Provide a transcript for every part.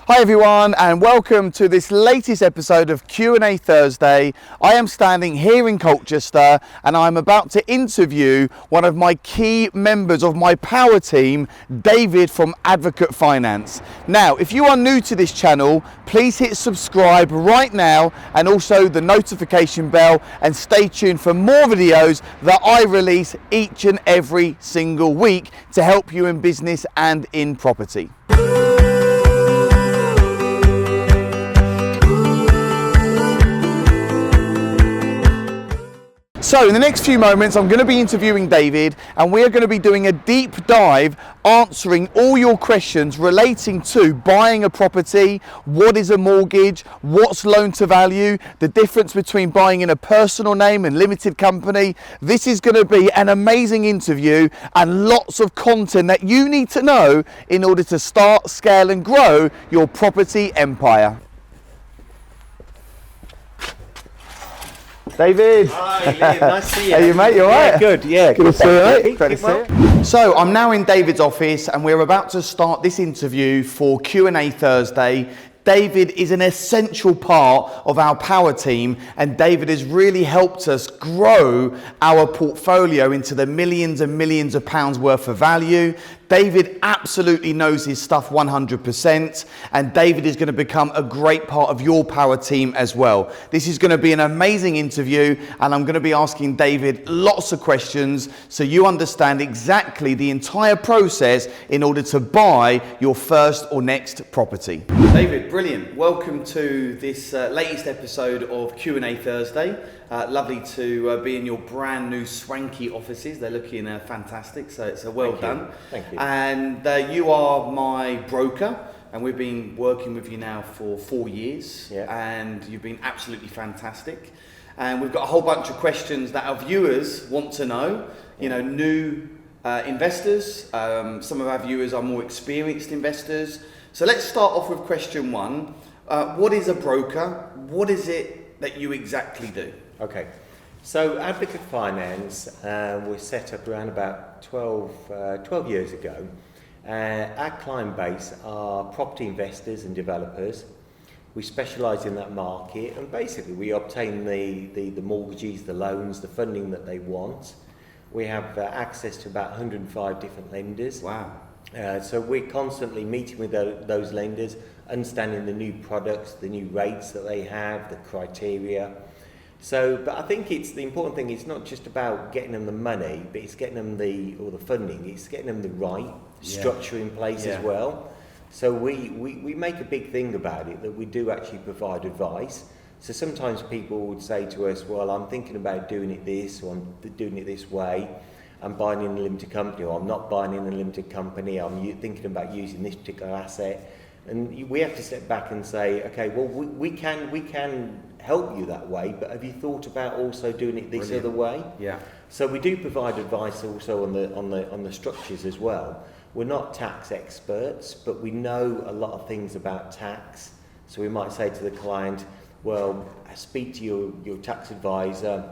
Hi everyone, and welcome to this latest episode of Q&A Thursday. I am standing here in Colchester and I'm about to interview one of my key members of my power team, David from Advocate Finance. Now, if you are new to this channel, please hit subscribe right now and also the notification bell, and stay tuned for more videos that I release each and every single week to help you in business and in property. So in the next few moments, I'm going to be interviewing David, and we are going to be doing a deep dive answering all your questions relating to buying a property, what is a mortgage, what's loan to value, the difference between buying in a personal name and limited company. This is going to be an amazing interview and lots of content that you need to know in order to start, scale and grow your property empire. David. Hi, Liam. Nice to see you. Hey, you mate, you alright? Yeah, good. Yeah, good to see you, mate. Great to see you. So I'm now in David's office and we're about to start this interview for Q&A Thursday. David is an essential part of our power team, and David has really helped us grow our portfolio into the millions and millions of pounds worth of value. David absolutely knows his stuff 100%, and David is going to become a great part of your power team as well. This is going to be an amazing interview, and I'm going to be asking David lots of questions so you understand exactly the entire process in order to buy your first or next property. David, brilliant. Welcome to this latest episode of Q&A Thursday. Lovely to be in your brand new swanky offices. They're looking fantastic, so well done. Thank you. And you are my broker, and we've been working with you now for 4 years, and you've been absolutely fantastic. And we've got a whole bunch of questions that our viewers want to know. You know, new investors, some of our viewers are more experienced investors. So let's start off with question one. What is a broker? What is it that you exactly do? Okay, so Advocate Finance was set up around about 12 years ago. Our client base are property investors and developers. We specialise in that market, and basically we obtain the mortgages, the loans, the funding that they want. We have access to about 105 different lenders. Wow. So we're constantly meeting with those lenders, understanding the new products, the new rates that they have, the criteria. So, but I think the important thing is not just about getting them the money, but it's getting them the funding. It's getting them the right structure in place as well. So we make a big thing about it, that we do actually provide advice. So sometimes people would say to us, well, I'm thinking about doing it this, or I'm doing it this way. I'm buying in a limited company, or I'm not buying in a limited company. I'm thinking about using this particular asset. And we have to step back and say, okay, well, we can help you that way, but have you thought about also doing it this other way? Yeah. So we do provide advice also on the structures as well. We're not tax experts, but we know a lot of things about tax. So we might say to the client, well, speak to your tax advisor,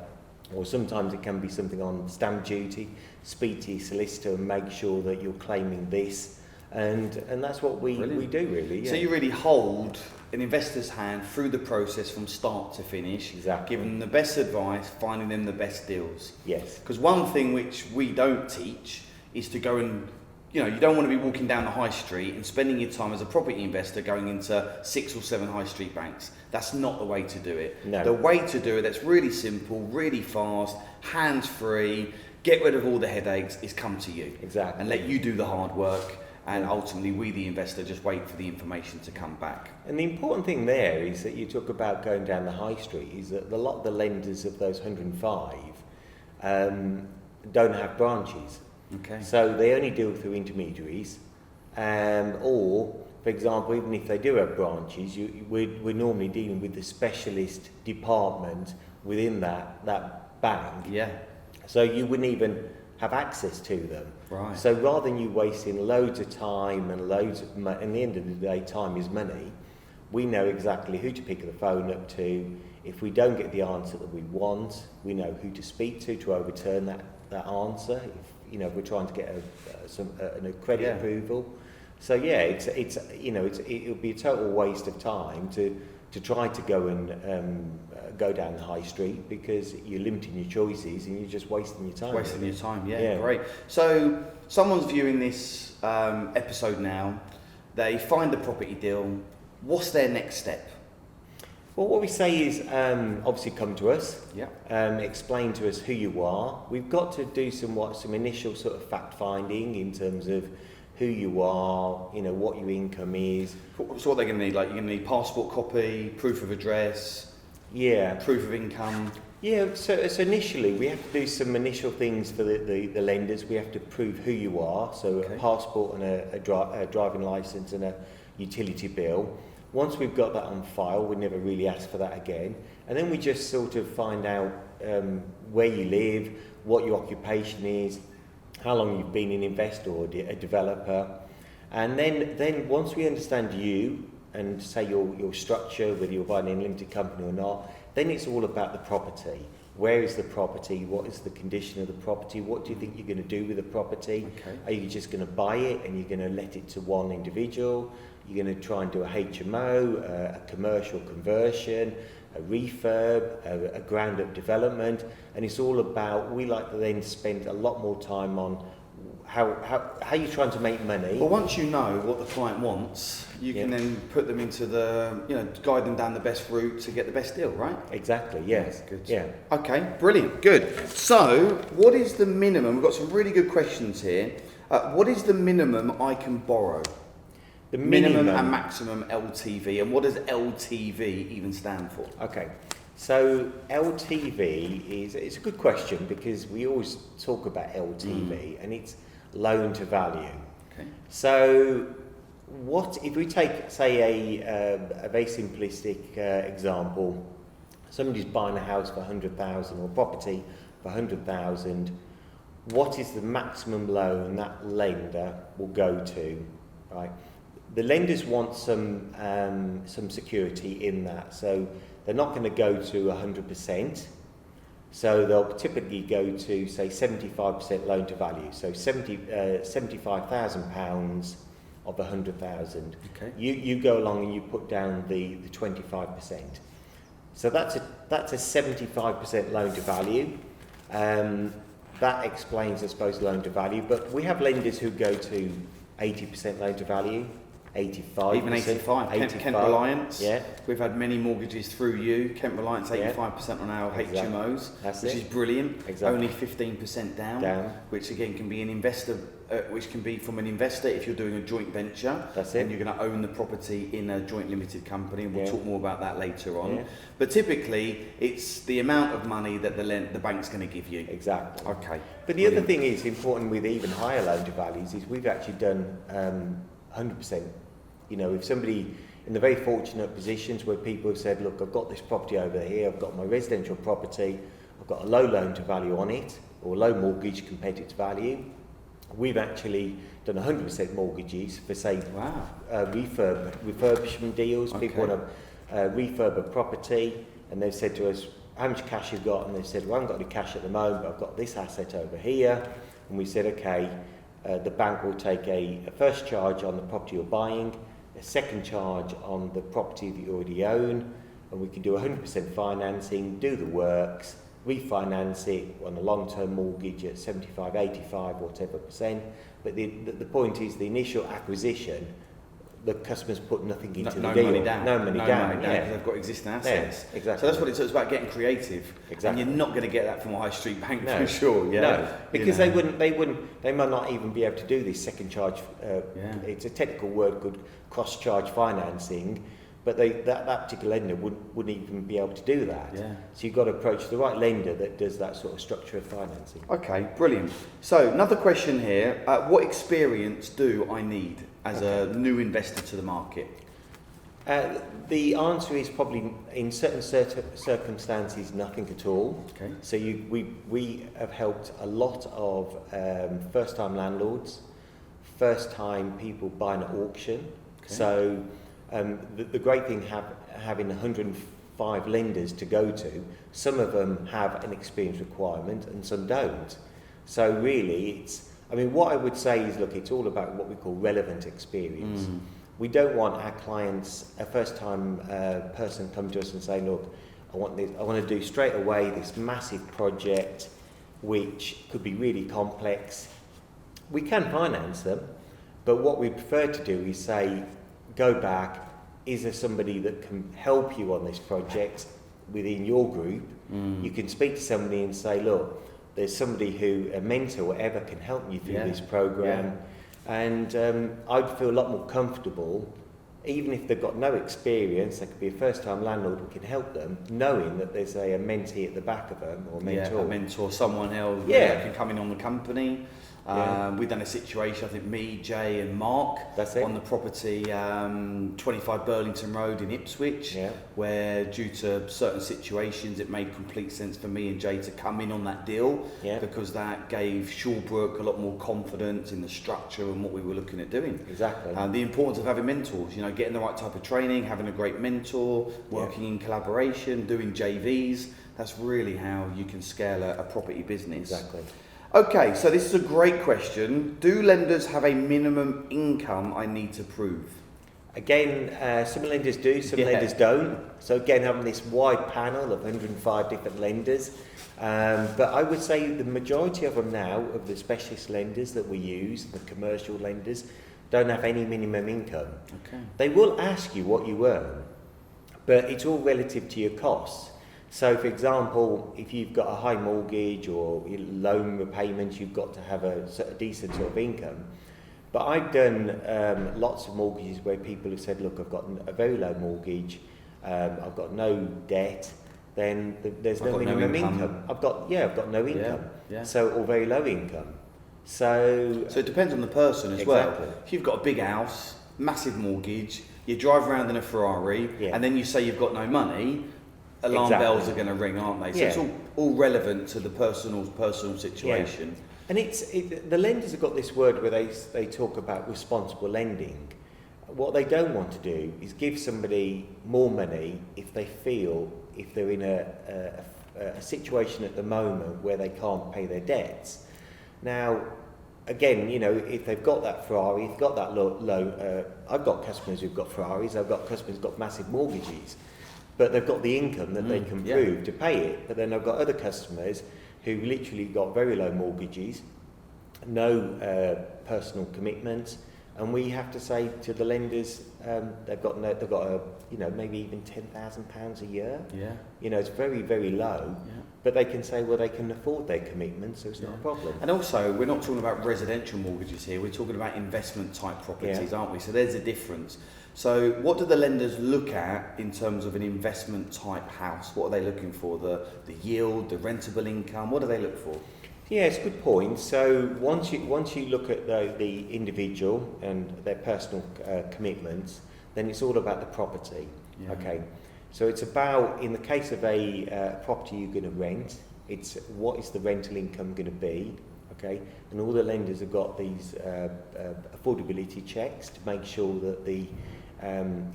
or sometimes it can be something on stamp duty. Speak to your solicitor and make sure that you're claiming this. And that's what we do really. Yeah. So you really hold an investor's hand through the process from start to finish. Exactly. Giving them the best advice, finding them the best deals. Yes. Because one thing which we don't teach is to go and, you don't want to be walking down the high street and spending your time as a property investor going into 6 or 7 high street banks. That's not the way to do it. No. The way to do it that's really simple, really fast, hands-free, get rid of all the headaches, is come to you. Exactly. And let you do the hard work. And ultimately, we, the investor, just wait for the information to come back. And the important thing there is that you talk about going down the high street, is that a lot of the lenders of those 105 don't have branches. Okay. So they only deal through intermediaries. Or, for example, even if they do have branches, we're normally dealing with the specialist department within that bank. Yeah. So you wouldn't even have access to them. Right. So rather than you wasting loads of time and loads of money, in the end of the day, time is money, we know exactly who to pick the phone up to. If we don't get the answer that we want, we know who to speak to overturn that answer. If we're trying to get a credit approval. So yeah, it would be a total waste of time to try to go and go down the high street, because you're limiting your choices and you're just wasting your time. Wasting your time, yeah, great. So someone's viewing this episode now, they find the property deal, what's their next step? Well, what we say is obviously come to us, Yeah. Explain to us who you are. We've got to do some initial sort of fact finding in terms of who you are, what your income is. So what they're going to need, like you're going to need passport copy, proof of address, proof of income. Yeah, so initially we have to do some initial things for the lenders. We have to prove who you are, so a passport and a driving licence and a utility bill. Once we've got that on file, we never really ask for that again. And then we just sort of find out where you live, what your occupation is, how long you've been an investor or a developer. And then once we understand you and say your structure, whether you're buying a limited company or not, then it's all about the property. Where is the property? What is the condition of the property? What do you think you're going to do with the property? Okay. Are you just going to buy it and you're going to let it to one individual? You're going to try and do a HMO, a commercial conversion, a refurb, a ground-up development, and it's all about, we like to then spend a lot more time on how you're trying to make money. Well, once you know what the client wants, you can then put them into guide them down the best route to get the best deal, right? Exactly, yes. Good. Yeah. Okay, brilliant, good. So, what is the minimum? We've got some really good questions here. What is the minimum I can borrow? The minimum and maximum LTV, and what does LTV even stand for? Okay, so LTV it's a good question, because we always talk about LTV and it's loan to value. Okay. So what if we take, say, a very simplistic example? Somebody's buying a house for 100,000 or property for 100,000. What is the maximum loan that lender will go to, right? The lenders want some security in that, so they're not going to go to 100%. So they'll typically go to, say, 75% loan to value. So £75,000 of 100,000. Okay. You go along and you put down the 25%. So that's a 75% loan to value. That explains, I suppose, loan to value. But we have lenders who go to 80% loan to value. 85%. Even 85. Kent Reliance. Yeah. We've had many mortgages through you. Kent Reliance, 85% on our HMOs, which is brilliant. Exactly. Only 15% down, which again can be an investor, which can be from an investor if you're doing a joint venture. That's it. And you're going to own the property in a joint limited company, and we'll talk more about that later on. Yeah. But typically, it's the amount of money that the bank's going to give you. Exactly. Okay. But the other thing is important with even higher loan to values is we've actually done 100%. If somebody in the very fortunate positions where people have said, look, I've got this property over here, I've got my residential property, I've got a low loan to value on it, or low mortgage compared to its value, we've actually done 100% mortgages for, say, refurbishment deals. Okay. People want to refurb a property, and they've said to us, how much cash you've got? And they've said, well, I haven't got any cash at the moment, but I've got this asset over here. And we said, okay, the bank will take a first charge on the property you're buying, a second charge on the property that you already own, and we can do 100% financing, do the works, refinance it on a long-term mortgage at 75, 85, whatever percent. But the point is, the initial acquisition, the customers put nothing into the deal. No money down, Yeah. because they've got existing assets. Yeah, exactly. So that's what it's about, getting creative. Exactly. And you're not going to get that from a high street bank for sure. Yeah. No, because they might not even be able to do this second charge. It's a technical word called cross-charge financing, but that particular lender wouldn't even be able to do that. Yeah. So you've got to approach the right lender that does that sort of structure of financing. Okay, brilliant. So another question here, what experience do I need as a new investor to the market? The answer is probably, in certain circumstances, nothing at all. Okay. So we have helped a lot of first-time landlords, first-time people buying at auction. Okay. So the great thing having 105 lenders to go to, some of them have an experience requirement and some don't. So really, it's I mean, what I would say is, look, it's all about what we call relevant experience. We don't want our clients, a first-time person, come to us and say, look, I want to do straight away this massive project, which could be really complex. We can finance them, but what we prefer to do is say, go back, is there somebody that can help you on this project within your group? You can speak to somebody and say, look, there's somebody who, a mentor, whatever, can help you through this program. And I'd feel a lot more comfortable, even if they've got no experience. They could be a first-time landlord who can help them, knowing that there's a mentee at the back of them, or mentor. Yeah, a mentor, someone else that can come in on the company. We've done a situation, I think me, Jay and Mark, on the property 25 Burlington Road in Ipswich, where due to certain situations it made complete sense for me and Jay to come in on that deal, because that gave Shawbrook a lot more confidence in the structure and what we were looking at doing. Exactly. The importance of having mentors, you know, getting the right type of training, having a great mentor, working in collaboration, doing JVs. That's really how you can scale a property business. Exactly. Okay, so this is a great question. Do lenders have a minimum income I need to prove? Again, some lenders do, some lenders don't. So again, having this wide panel of 105 different lenders. But I would say the majority of them now, of the specialist lenders that we use, the commercial lenders, don't have any minimum income. Okay. They will ask you what you earn, but it's all relative to your costs. So, for example, if you've got a high mortgage or loan repayments, you've got to have a decent sort of income. But I've done lots of mortgages where people have said, look, I've got a very low mortgage, I've got no debt, then there's no minimum income. I've got no income. Or very low income. So it depends on the person as well. If you've got a big house, massive mortgage, you drive around in a Ferrari, and then you say you've got no money, alarm bells are going to ring, aren't they? So it's all relevant to the personal situation. And the lenders have got this word where they talk about responsible lending. What they don't want to do is give somebody more money if they feel, if they're in a situation at the moment where they can't pay their debts. Now, again, you know, if they've got that Ferrari, if they've got that low, I've got customers who've got Ferraris, I've got customers who've got massive mortgages, but they've got the income that they can prove to pay it. But then I've got other customers who literally got very low mortgages, no personal commitments, and we have to say to the lenders, they've got maybe even £10,000 a year. You know, it's very, very low. But they can say, well, they can afford their commitments, so it's not a problem. And also, we're not talking about residential mortgages here. We're talking about investment type properties, aren't we? So there's a difference. So what do the lenders look at in terms of an investment type house? What are they looking for? The yield, the rentable income? What do they look for? Yeah, it's a good point. So once you look at the individual and their personal commitments, then it's all about the property. Okay. So it's about, in the case of a property you're going to rent, it's what is the rental income going to be, okay? And all the lenders have got these affordability checks to make sure that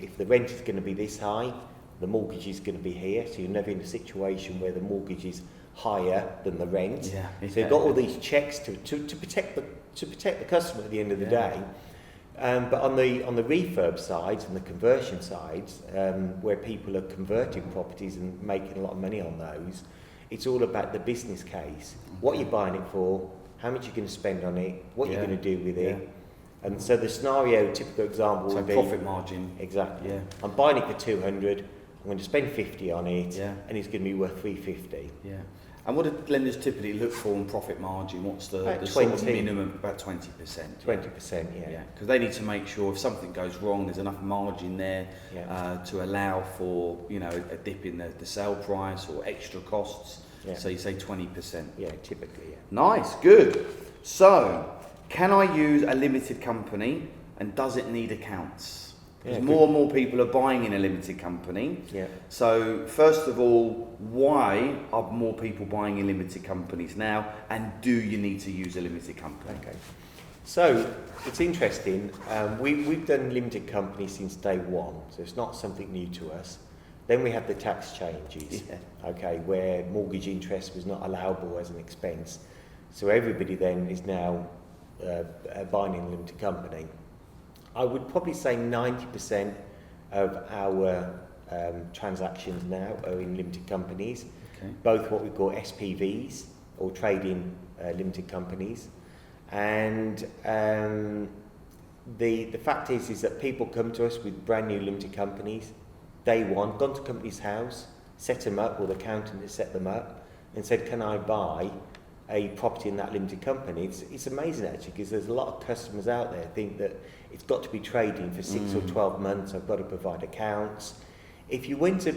if the rent is going to be this high, the mortgage is going to be here. So you're never in a situation where the mortgage is higher than the rent. So you've got all these checks to protect the customer at the end of the day. But on the refurb sides and the conversion sides, where people are converting properties and making a lot of money on those, it's all about the business case. What you're buying it for, how much you're going to spend on it, what you're going to do with it. And so the typical example would be profit margin. Exactly. I'm buying it for 200. I'm going to spend 50 on it, and it's going to be worth 350. And what do lenders typically look for in profit margin? What's the sort of minimum? About 20%. 20%, because they need to make sure if something goes wrong, there's enough margin there to allow for, you know, a dip in the sale price or extra costs. So you say 20%. Yeah, typically. Nice, good. So, can I use a limited company, and does it need accounts? Because more and more people are buying in a limited company. So first of all, why are more people buying in limited companies now, and do you need to use a limited company? Okay. So it's interesting. We've done limited companies since day one, so it's not something new to us. Then we had the tax changes, okay, where mortgage interest was not allowable as an expense. So everybody then is now buying in a limited company, I would probably say 90% of our transactions now are in limited companies, both what we call SPVs or trading limited companies. And the fact is that people come to us with brand new limited companies, day one, gone to company's house, set them up, or the accountant has set them up, and said, can I buy a property in that limited company? It's amazing actually, because there's a lot of customers out there think that it's got to be trading for 6 or 12 months, I've got to provide accounts. If you went to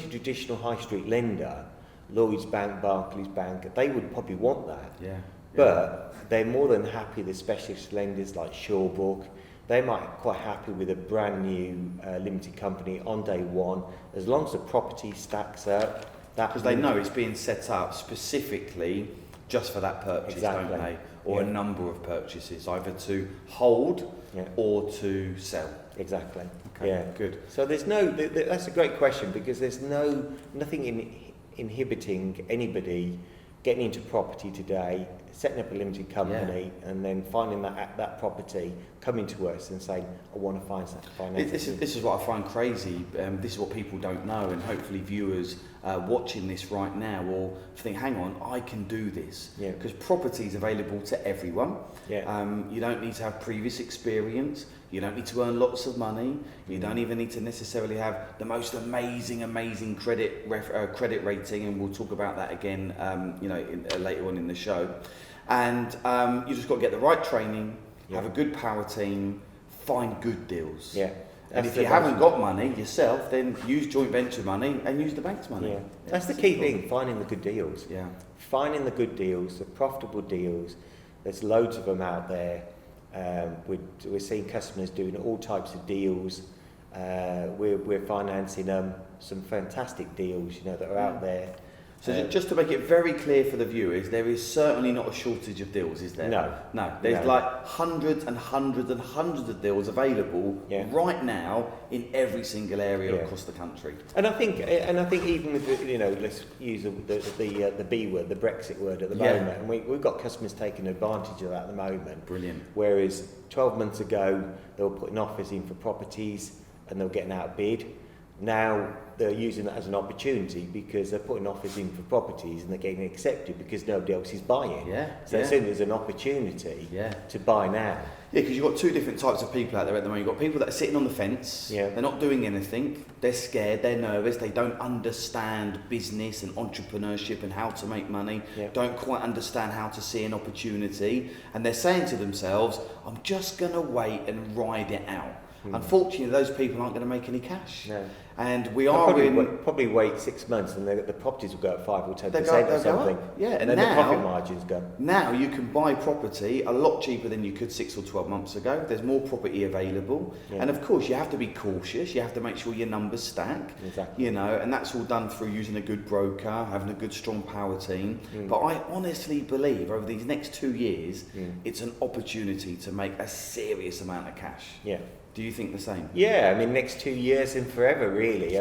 traditional high street lender, Lloyds Bank, Barclays Bank, they would probably want that. Yeah. But they're more than happy, the specialist lenders like Shawbrook, they might be quite happy with a brand new limited company on day one, as long as the property stacks up. Because they know it's being set up specifically just for that purchase, don't they? Or a number of purchases, either to hold or to sell. Exactly. Okay. Yeah. Good. So there's that's a great question, because there's nothing inhibiting anybody getting into property today, setting up a limited company, and then finding that property, coming to us and saying, I want to finance this is what I find crazy. This is what people don't know, and hopefully viewers watching this right now will think, hang on, I can do this. Because property is available to everyone. You don't need to have previous experience. You don't need to earn lots of money. You don't even need to necessarily have the most amazing credit rating, and we'll talk about that again, later on in the show. And you just got to get the right training, have a good power team, find good deals. And if you haven't got money yourself, then use joint venture money and use the bank's money. That's the key thing, finding the good deals. Finding the good deals, the profitable deals. There's loads of them out there. We're seeing customers doing all types of deals. We're financing some fantastic deals, that are out there. So just to make it very clear for the viewers, there is certainly not a shortage of deals, is there? No. There's like hundreds and hundreds and hundreds of deals available right now in every single area across the country. And I think even with let's use the B word, the Brexit word at the moment, and we've got customers taking advantage of that at the moment. Brilliant. Whereas 12 months ago they were putting offers in for properties and they were getting outbid. Now they're using that as an opportunity, because they're putting offers in for properties and they're getting accepted because nobody else is buying. So they're seeing there's an opportunity to buy now. Because you've got two different types of people out there at the moment. You've got people that are sitting on the fence, they're not doing anything, they're scared, they're nervous, they don't understand business and entrepreneurship and how to make money, don't quite understand how to see an opportunity, and they're saying to themselves, I'm just going to wait and ride it out. Unfortunately, those people aren't going to make any cash. And we are probably wait 6 months, and the properties will go up 5 or 10% or something. And then the profit margins go. Now you can buy property a lot cheaper than you could 6 or 12 months ago. There's more property available, and of course you have to be cautious. You have to make sure your numbers stack. Exactly. And that's all done through using a good broker, having a good strong power team. But I honestly believe over these next 2 years, it's an opportunity to make a serious amount of cash. Do you think the same? Next 2 years and forever, really.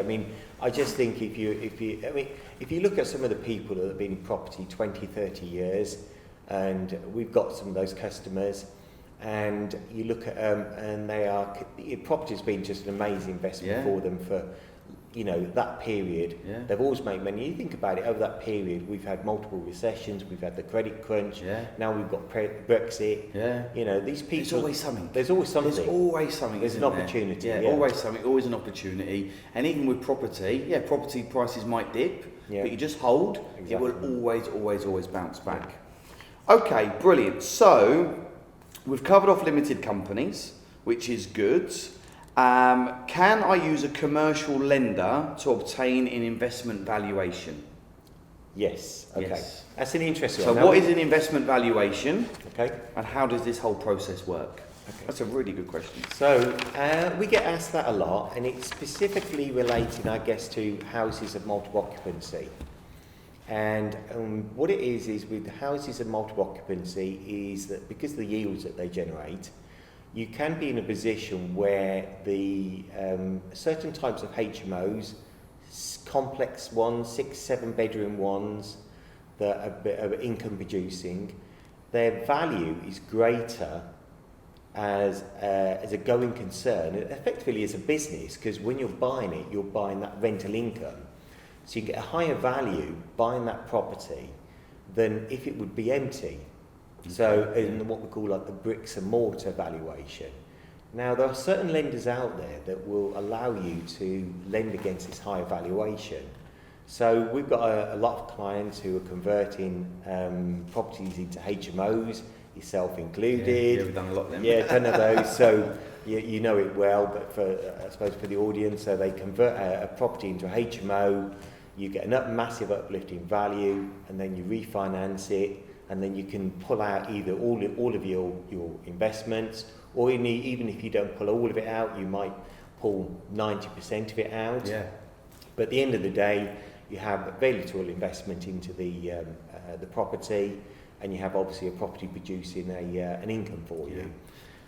I just think if you look at some of the people that have been in property 20, 30 years, and we've got some of those customers, and you look at them, and property's been just an amazing investment for them for that period. They've always made money. You think about it, over that period we've had multiple recessions, we've had the credit crunch, now we've got Brexit. These people, there's always something. There's an opportunity. Always something, always an opportunity. And even with property, property prices might dip, but you just hold, it will always bounce back. Okay, brilliant. So we've covered off limited companies, which is good. Can I use a commercial lender to obtain an investment valuation? Yes. Okay. Yes. That's an interesting one. So what is an investment valuation? Okay. And how does this whole process work? Okay. That's a really good question. So we get asked that a lot, and it's specifically relating, I guess, to houses of multiple occupancy. And what it is with houses of multiple occupancy is that because of the yields that they generate, you can be in a position where the certain types of HMOs, complex ones, 6, 7 bedroom ones that are income producing, their value is greater as a going concern, effectively as a business, because when you're buying it, you're buying that rental income. So you get a higher value buying that property than if it would be empty. So in what we call like the bricks and mortar valuation. Now there are certain lenders out there that will allow you to lend against this higher valuation. So we've got a lot of clients who are converting properties into HMOs, yourself included. Yeah, we've done a lot of them. Yeah, 10 of those. So you know it well, but for I suppose for the audience, so they convert a property into a HMO. You get a massive uplift in value, and then you refinance it, and then you can pull out either all of your investments, or even if you don't pull all of it out, you might pull 90% of it out. Yeah. But at the end of the day, you have very little investment into the property, and you have obviously a property producing an income for you.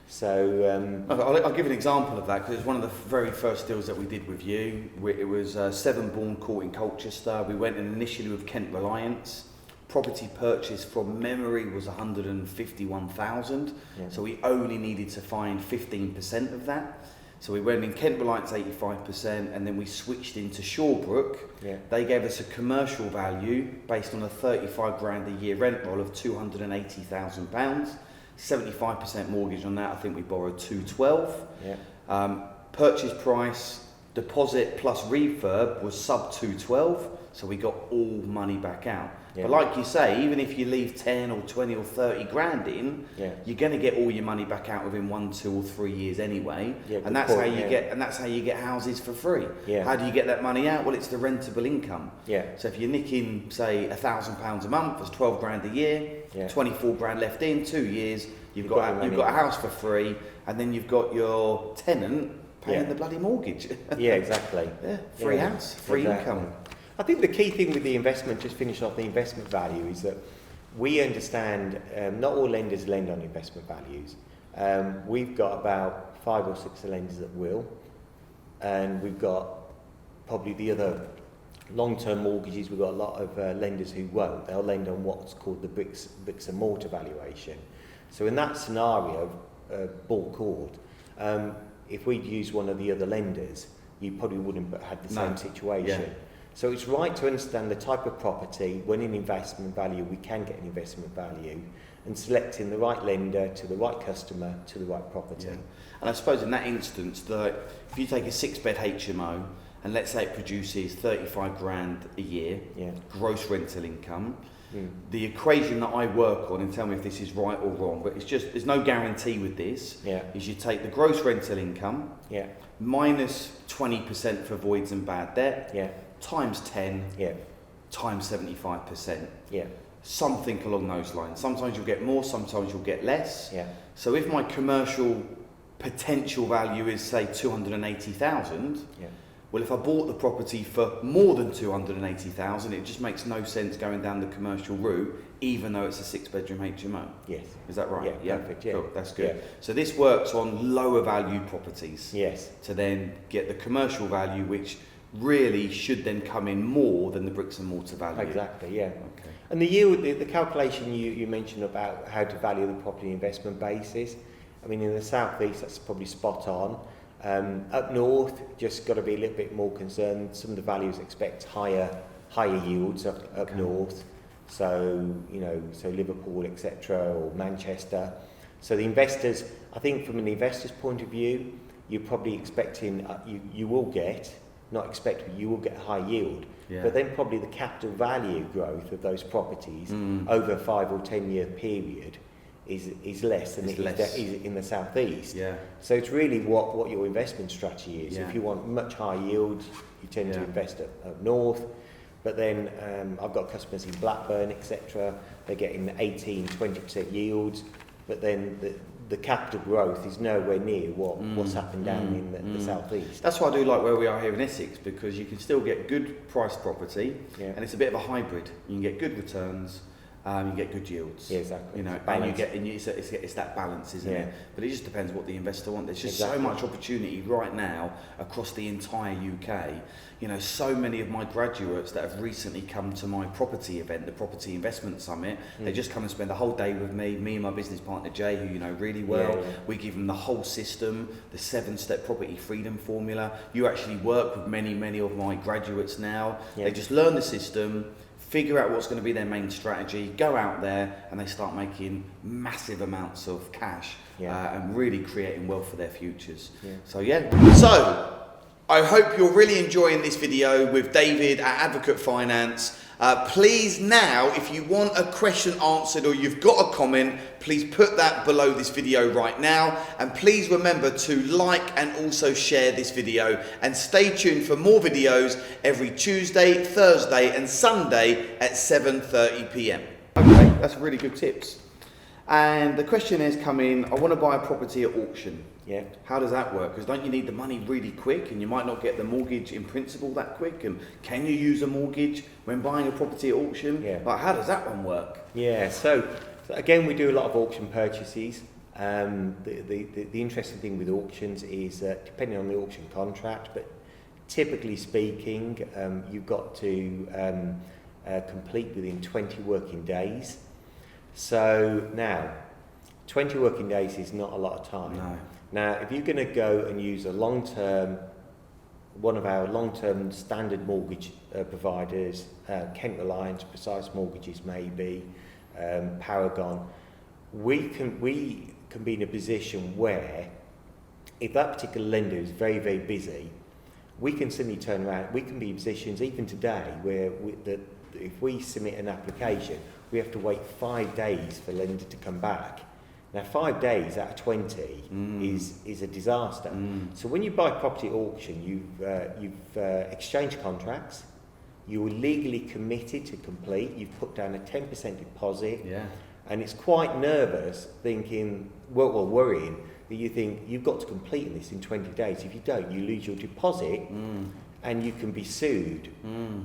So I'll give an example of that, because it's one of the very first deals that we did with you. It was Severnbourne Court in Colchester. We went in initially with Kent Reliance. Property purchase from memory was 151,000. So we only needed to find 15% of that. So we went in Kent Reliance 85%, and then we switched into Shawbrook. They gave us a commercial value based on a 35 grand a year rent roll of £280,000. 75% mortgage on that. I think we borrowed 212. Purchase price, deposit plus refurb was sub 212, so we got all money back out. But like you say, even if you leave 10 or 20 or 30 grand in, you're going to get all your money back out within 1, 2 or 3 years anyway. And that's how you get houses for free. How do you get that money out? Well, it's the rentable income. So if you're nicking, say, £1,000 a month, that's 12 grand a year, 24 grand left in 2 years. You've got a house for free, and then you've got your tenant paying the bloody mortgage. Exactly. Free house, free income. I think the key thing with the investment, just finish off the investment value, is that we understand not all lenders lend on investment values. We've got about 5 or 6 lenders that will, and we've got probably the other long-term mortgages. We've got a lot of lenders who won't. They'll lend on what's called the bricks and mortar valuation. So in that scenario, ball court, if we'd used one of the other lenders, you probably wouldn't have had the same situation. So it's right to understand the type of property. When in investment value, we can get an investment value, and selecting the right lender to the right customer to the right property. And I suppose in that instance, if you take a 6-bed HMO, and let's say it produces 35 grand a year, gross rental income, the equation that I work on, and tell me if this is right or wrong, but it's just, there's no guarantee with this, is you take the gross rental income, minus 20% for voids and bad debt, times 10, times 75%. Something along those lines. Sometimes you'll get more, sometimes you'll get less. So if my commercial potential value is, say, 280,000, well, if I bought the property for more than 280,000, it just makes no sense going down the commercial route, even though it's a 6-bedroom HMO. Is that right? Perfect. Cool, that's good. So this works on lower value properties. To then get the commercial value, which really should then come in more than the bricks and mortar value. Exactly, Okay. And the yield, the calculation you mentioned about how to value the property investment basis, I mean, in the southeast, that's probably spot on. Up north, just got to be a little bit more concerned. Some of the values expect higher yields up north. So, so Liverpool, etc., or Manchester. So the investors, I think from an investor's point of view, you're probably expecting, you will get a high yield. But then probably the capital value growth of those properties over a 5 or 10 year period is less than it is in the southeast. So it's really what your investment strategy is. If you want much higher yields, you tend to invest up north. But then I've got customers in Blackburn, etc. They're getting 18-20% yields, but then the capital growth is nowhere near what's happened down in the southeast. That's why I do like where we are here in Essex, because you can still get good price property, and it's a bit of a hybrid. You can get good returns, you get good yields. Yeah, exactly. You know, it's that balance, isn't it? But it just depends what the investor wants. There's just so much opportunity right now across the entire UK. You know, so many of my graduates that have recently come to my property event, the Property Investment Summit, they just come and spend the whole day with me and my business partner Jay, who you know really well. We give them the whole system, the 7-step property freedom formula. You actually work with many of my graduates now. They just learn the system, figure out what's going to be their main strategy, go out there and they start making massive amounts of cash and really creating wealth for their futures. So I hope you're really enjoying this video with David at Advocate Finance. Please now, if you want a question answered or you've got a comment, please put that below this video right now. And please remember to like and also share this video. And stay tuned for more videos every Tuesday, Thursday and Sunday at 7:30 p.m. Okay, that's really good tips. And the question has come in, I want to buy a property at auction. Yeah. How does that work? Because don't you need the money really quick and you might not get the mortgage in principle that quick? And can you use a mortgage when buying a property at auction? Yeah. Like, how does that one work? Yeah, so again, we do a lot of auction purchases. The interesting thing with auctions is depending on the auction contract, but typically speaking, you've got to complete within 20 working days. So now, 20 working days is not a lot of time. No. Now, if you're going to go and use one of our long-term standard mortgage providers, Kent Reliance, Precise Mortgages maybe, Paragon, we can be in a position where if that particular lender is very, very busy, we can suddenly turn around. We can be in positions even today where if we submit an application, we have to wait 5 days for the lender to come back. Now, 5 days out of 20 is a disaster. So when you buy property at auction, you've exchanged contracts, you're legally committed to complete, you've put down a 10% deposit, and it's quite nervous thinking, worrying that you think you've got to complete this in 20 days. If you don't, you lose your deposit and you can be sued.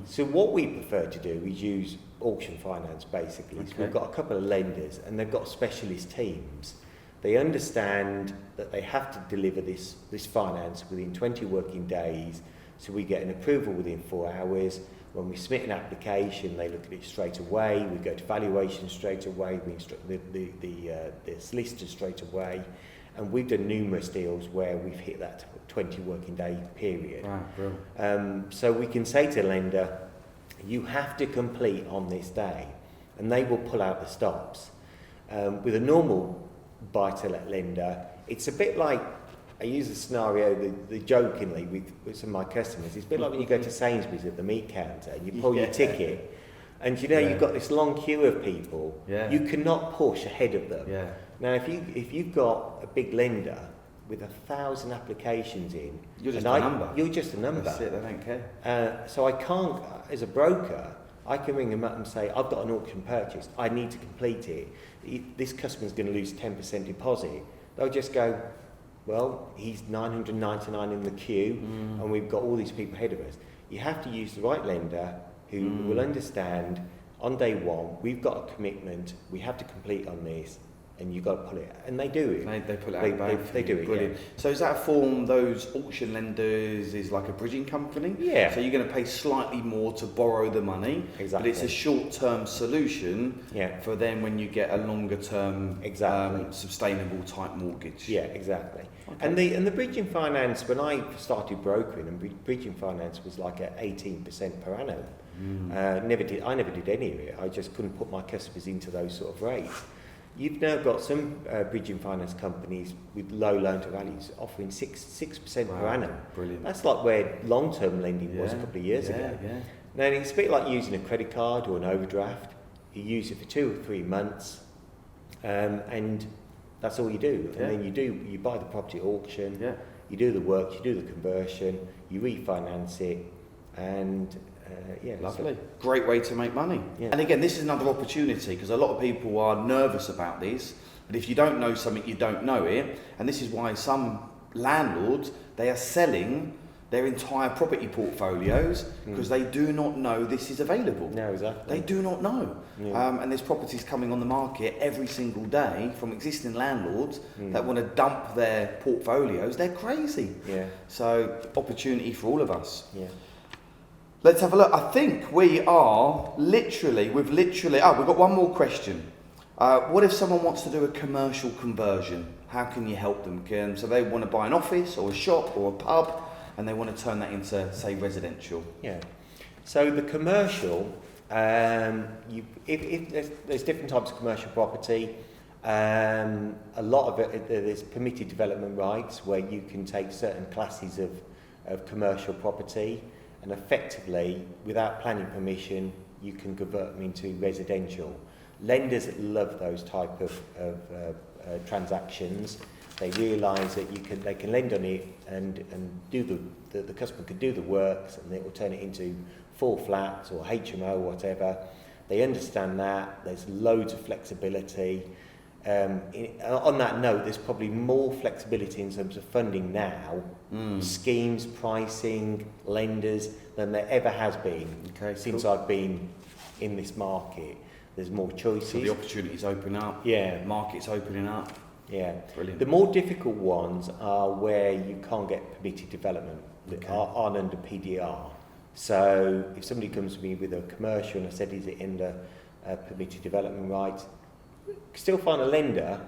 So what we prefer to do is use auction finance basically. Okay. So we've got a couple of lenders and they've got specialist teams. They understand that they have to deliver this finance within 20 working days, so we get an approval within 4 hours. When we submit an application, they look at it straight away. We go to valuations straight away. We instruct the solicitor straight away. And we've done numerous deals where we've hit that 20 working day period. Wow, so we can say to the lender, you have to complete on this day, and they will pull out the stops. With a normal buy-to-let lender, it's a bit like, I use a scenario jokingly with some of my customers, it's a bit like when you go to Sainsbury's at the meat counter and you pull your ticket, and you've got this long queue of people, you cannot push ahead of them. Now, if you've got a big lender with 1,000 applications in, you're just a number. You're just a number. That's it, they don't care. So I can't, as a broker, I can ring them up and say, I've got an auction purchase, I need to complete it. This customer's going to lose 10% deposit. They'll just go, well, he's 999 in the queue, and we've got all these people ahead of us. You have to use the right lender who will understand on day one, we've got a commitment, we have to complete on this, and you've got to pull it, and they do it. They pull it out. They do it. Brilliant. So is that a form? Those auction lenders is like a bridging company. Yeah. So you're going to pay slightly more to borrow the money. Exactly. But it's a short-term solution. Yeah. For them when you get a longer-term, sustainable type mortgage. Yeah, exactly. Okay. And the bridging finance, when I started brokering, and bridging finance was like at 18% per annum. I never did any of it. I just couldn't put my customers into those sort of rates. You've now got some bridging finance companies with low loan to values offering 6% per annum. Brilliant. That's like where long-term lending was a couple of years ago. Yeah. Now, it's a bit like using a credit card or an overdraft. You use it for 2 or 3 months, and that's all you do. And then you buy the property at auction, you do the work, you do the conversion, you refinance it, and lovely. Great way to make money. And again, this is another opportunity because a lot of people are nervous about this, but if you don't know something, you don't know it. And this is why some landlords, they are selling their entire property portfolios because they do not know this is available. No, exactly. They do not know. Yeah. And there's properties coming on the market every single day from existing landlords that want to dump their portfolios. They're crazy. Yeah. So opportunity for all of us. Yeah. Let's have a look. I think we've got one more question. What if someone wants to do a commercial conversion? How can you help them? So they want to buy an office or a shop or a pub and they want to turn that into, say, residential. Yeah. So the commercial, if there's different types of commercial property. A lot of it, there's permitted development rights where you can take certain classes of commercial property and effectively, without planning permission, you can convert them into residential. Lenders love those type of transactions. They realise that they can lend on it and do the customer can do the works and it will turn it into 4 flats or HMO or whatever. They understand that. There's loads of flexibility. On that note, there's probably more flexibility in terms of funding now, schemes, pricing, lenders, than there ever has been since I've been in this market. There's more choices. So the opportunities open up. Yeah. Market's opening up. Yeah. Brilliant. The more difficult ones are where you can't get permitted development that aren't under PDR. So if somebody comes to me with a commercial and I said, is it under permitted development rights? Still find a lender,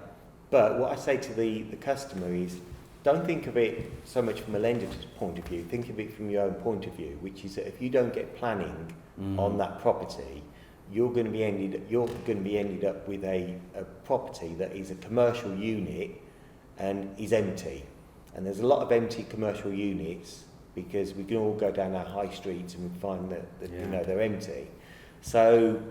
but what I say to the customer is, don't think of it so much from a lender's point of view. Think of it from your own point of view, which is that if you don't get planning on that property, you're going to be ended up with a property that is a commercial unit and is empty. And there's a lot of empty commercial units because we can all go down our high streets and we find that they're empty. So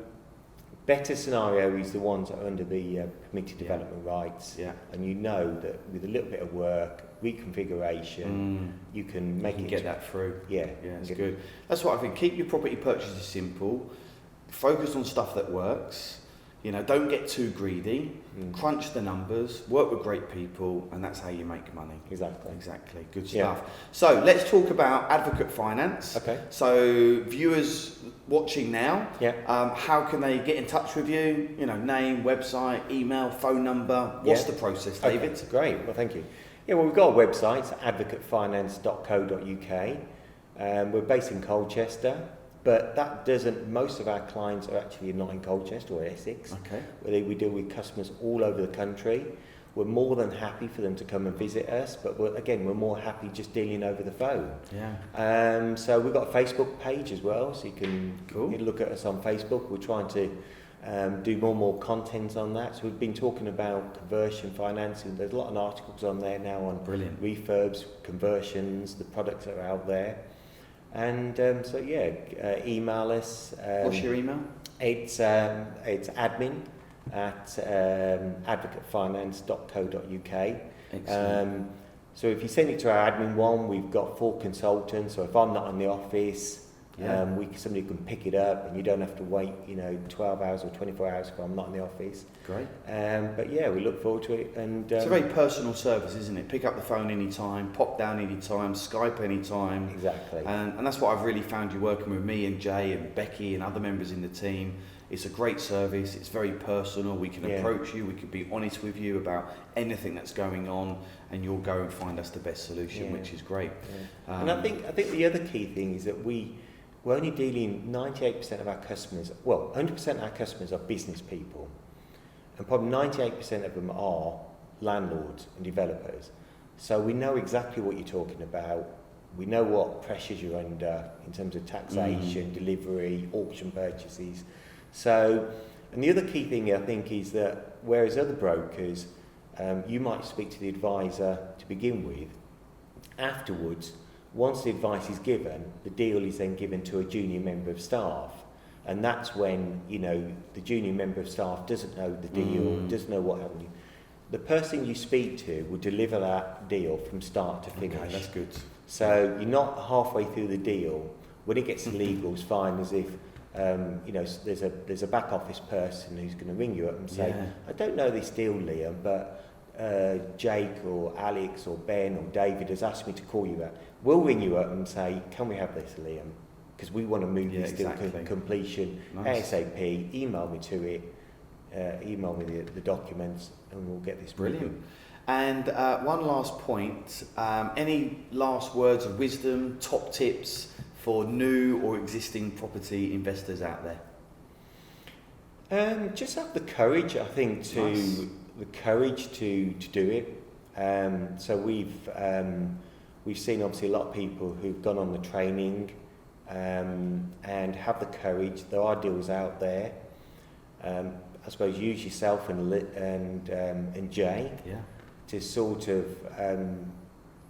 better scenario is the ones that are under the permitted development rights, and you know that with a little bit of work, reconfiguration, you can get that through. Yeah, it's good. That's what I think. Keep your property purchases simple. Focus on stuff that works. Don't get too greedy. Crunch the numbers. Work with great people, and that's how you make money. Exactly. Good stuff. Yeah. So let's talk about Advocate Finance. Okay. So viewers watching now, how can they get in touch with you? Name, website, email, phone number. What's the process, David? Okay. Great. Well, thank you. Yeah, well, we've got a website, it's advocatefinance.co.uk. We're based in Colchester. But that doesn't, most of our clients are actually not in Colchester or Essex. Okay. We deal with customers all over the country. We're more than happy for them to come and visit us, but we're more happy just dealing over the phone. Yeah. So we've got a Facebook page as well, so you can look at us on Facebook. We're trying to do more content on that. So we've been talking about conversion financing. There's a lot of articles on there now on refurbs, conversions, the products that are out there. And email us. What's your email? It's admin at advocatefinance.co.uk. So if you send it to our admin one, we've got 4 consultants. So if I'm not in the office, somebody can pick it up, and you don't have to wait, 12 hours or 24 hours if I'm not in the office. Great. We look forward to it. And it's a very personal service, isn't it? Pick up the phone anytime, pop down anytime, Skype anytime. Exactly. And that's what I've really found you working with me and Jay and Becky and other members in the team. It's a great service. It's very personal. We can approach you. We can be honest with you about anything that's going on, and you'll go and find us the best solution, which is great. Yeah. And I think the other key thing is that we're only dealing 98% of our customers. Well, 100% of our customers are business people, and probably 98% of them are landlords and developers. So we know exactly what you're talking about. We know what pressures you're under in terms of taxation, delivery, auction purchases. So, and the other key thing I think is that whereas other brokers, you might speak to the advisor to begin with, afterwards, once the advice is given, the deal is then given to a junior member of staff. And that's when, the junior member of staff doesn't know the deal, doesn't know what happened. The person you speak to will deliver that deal from start to finish. Okay, that's good. So you're not halfway through the deal. When it gets to legal, it's fine as if, there's a back office person who's going to ring you up and say, I don't know this deal, Liam, but Jake or Alex or Ben or David has asked me to call you out. we'll ring you up and say, can we have this, Liam? Because we want to move this deal to completion ASAP. Email me to it, email me the documents, and we'll get this brilliant. moving. And one last point, any last words of wisdom, top tips for new or existing property investors out there? Just have the courage, I think, to do it. So we've seen obviously a lot of people who've gone on the training and have the courage. There are deals out there. I suppose use yourself and Jay to sort of.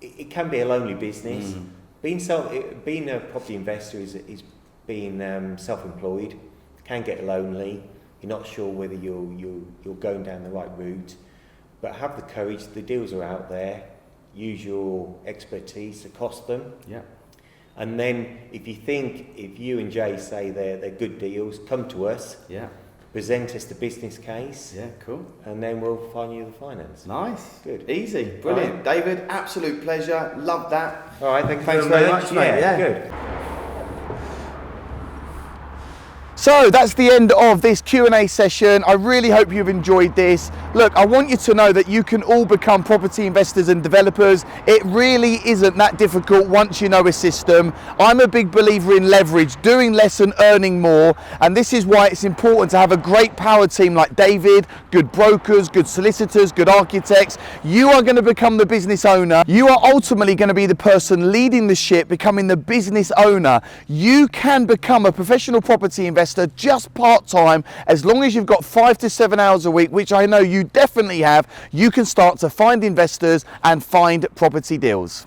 It can be a lonely business. Being a property investor is being self-employed. Can get lonely. You're not sure whether you're going down the right route, but have the courage. The deals are out there. Use your expertise to cost them. Yeah. And then if you and Jay say they're good deals, come to us. Yeah. Present us the business case. Yeah, cool. And then we'll find you the finance. Nice. Good. Easy. Brilliant. Right. David, absolute pleasure. Love that. All right, thanks very much, mate. Yeah. Good. So that's the end of this Q&A session. I really hope you've enjoyed this. Look, I want you to know that you can all become property investors and developers. It really isn't that difficult once you know a system. I'm a big believer in leverage, doing less and earning more. And this is why it's important to have a great power team like David, good brokers, good solicitors, good architects. You are going to become the business owner. You are ultimately going to be the person leading the ship, becoming the business owner. You can become a professional property investor just part-time. As long as you've got 5 to 7 hours a week, which I know you definitely have, you can start to find investors and find property deals.